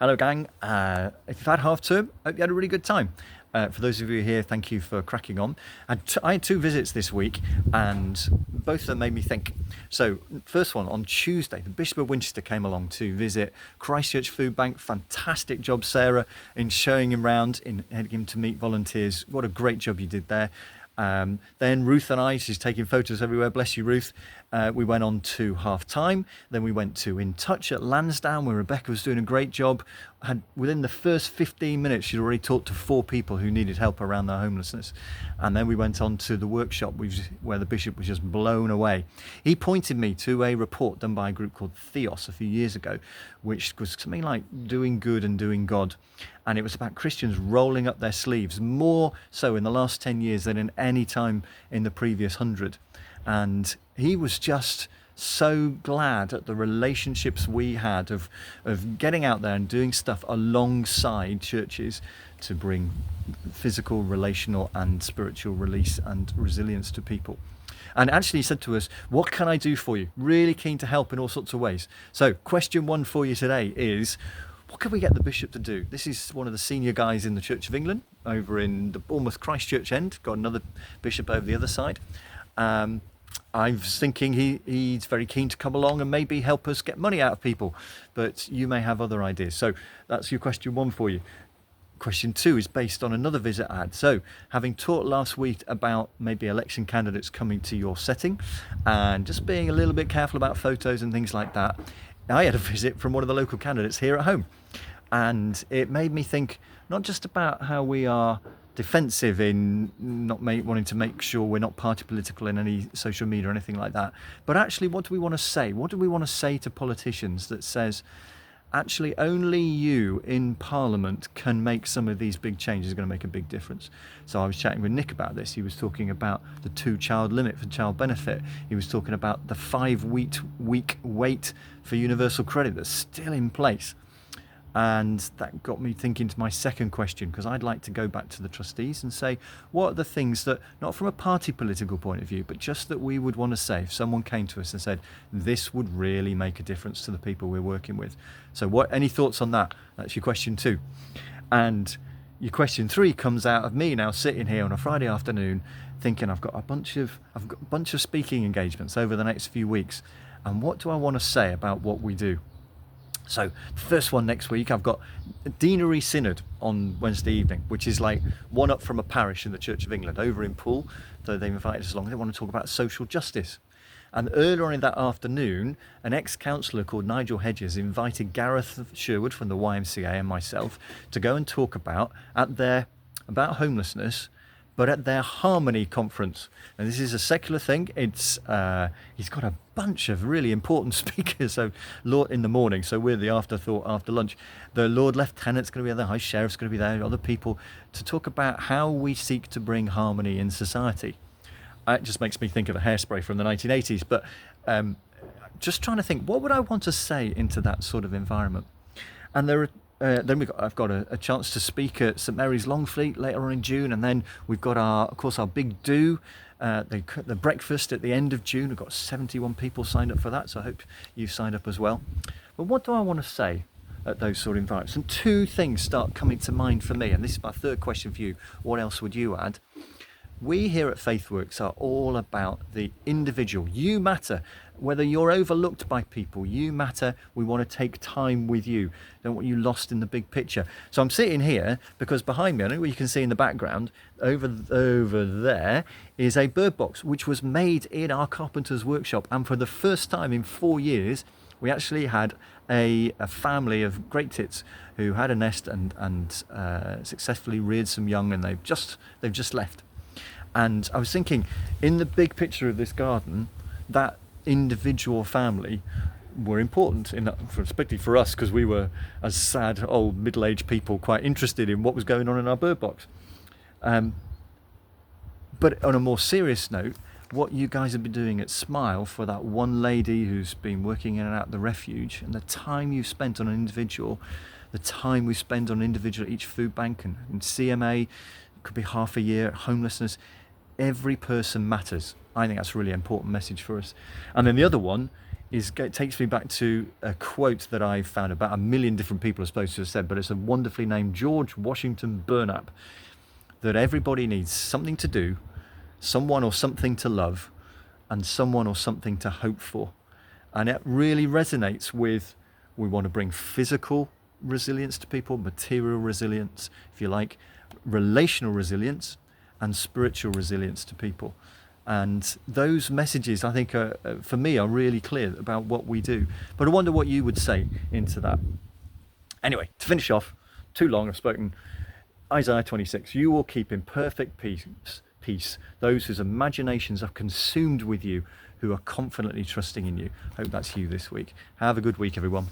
Hello, gang. If you've had half term, hope you had a really good time. For those of you here, thank you for cracking on. I had two visits this week, and both of them made me think. So, first one, on Tuesday, the Bishop of Winchester came along to visit Christchurch Food Bank. Fantastic job, Sarah, in showing him around, in heading him to meet volunteers. What a great job you did there. Then Ruth and I, she's taking photos everywhere, bless you, Ruth. We went on to half time. Then we went to In Touch at Lansdowne, where Rebecca was doing a great job. Within the first 15 minutes, she'd already talked to 4 people who needed help around their homelessness. And then we went on to the workshop where the bishop was just blown away. He pointed me to a report done by a group called Theos a few years ago, which was something like doing good and doing God. And it was about Christians rolling up their sleeves, more so in the last 10 years than in any time in the previous 100. And he was just so glad at the relationships we had of getting out there and doing stuff alongside churches to bring physical, relational and spiritual release and resilience to people. And actually he said to us, what can I do for you? Really keen to help in all sorts of ways. So question 1 for you today is, what can we get the bishop to do? This is one of the senior guys in the Church of England over in the Bournemouth Christchurch end. Got another bishop over the other side. I was thinking he's very keen to come along and maybe help us get money out of people, but you may have other ideas. So that's your question 1 for you. Question 2 is based on another visit I had. So having talked last week about maybe election candidates coming to your setting and just being a little bit careful about photos and things like that, I had a visit from one of the local candidates here at home. And it made me think not just about how we are defensive in not wanting to make sure we're not party political in any social media or anything like that, but actually what do we want to say? What do we want to say to politicians that says, actually only you in Parliament can make some of these big changes, going to make a big difference. So I was chatting with Nick about this. He was talking about the 2-child limit for child benefit. He was talking about the 5-week wait for universal credit that's still in place. And that got me thinking to my second question, because I'd like to go back to the trustees and say, what are the things that, not from a party political point of view, but just that we would want to say if someone came to us and said, this would really make a difference to the people we're working with. So any thoughts on that? That's your question 2. And your question 3 comes out of me now sitting here on a Friday afternoon thinking I've got a bunch of speaking engagements over the next few weeks. And what do I want to say about what we do? So the first one next week, I've got a Deanery Synod on Wednesday evening, which is like one up from a parish in the Church of England over in Poole. So they've invited us along. They want to talk about social justice. And earlier on in that afternoon, an ex-councillor called Nigel Hedges invited Gareth Sherwood from the YMCA and myself to go and talk about homelessness, but at their Harmony conference. And this is a secular thing. It's he's got a bunch of really important speakers. So Lord in the morning, so we're the afterthought after lunch. The Lord Lieutenant's going to be there, the High Sheriff's going to be there, other people to talk about how we seek to bring harmony in society. It just makes me think of a Hairspray from the 1980s. But just trying to think, what would I want to say into that sort of environment? And then I've got a chance to speak at St Mary's Longfleet later on in June, and then we've got our big do, the breakfast at the end of June. We've got 71 people signed up for that, so I hope you've signed up as well. But what do I want to say at those sort of environments? And 2 things start coming to mind for me, and this is my third question for you. What else would you add? We here at FaithWorks are all about the individual. You matter. Whether you're overlooked by people, you matter. We want to take time with you. Don't want you lost in the big picture. So I'm sitting here because behind me, I don't know what you can see in the background, over there is a bird box, which was made in our carpenter's workshop. And for the first time in 4 years, we actually had a family of great tits who had a nest and successfully reared some young, and they've just left. And I was thinking, in the big picture of this garden, that individual family were important, especially for us, because we were, as sad old middle-aged people, quite interested in what was going on in our bird box. But on a more serious note, what you guys have been doing at Smile for that one lady who's been working in and out the refuge, and the time you've spent on an individual, the time we spend on individual at each food bank and CMA, it could be half a year, homelessness. Every person matters. I think that's a really important message for us. And then the other one it takes me back to a quote that I found. About 1 million different people are supposed to have said, but it's a wonderfully named George Washington Burnap, that everybody needs something to do, someone or something to love, and someone or something to hope for. And it really resonates with, we want to bring physical resilience to people, material resilience, if you like, relational resilience, and spiritual resilience to people. And those messages, I think, for me, are really clear about what we do. But I wonder what you would say into that. Anyway, to finish off, too long, I've spoken. Isaiah 26, you will keep in perfect peace those whose imaginations are consumed with you, who are confidently trusting in you. Hope that's you this week. Have a good week, everyone.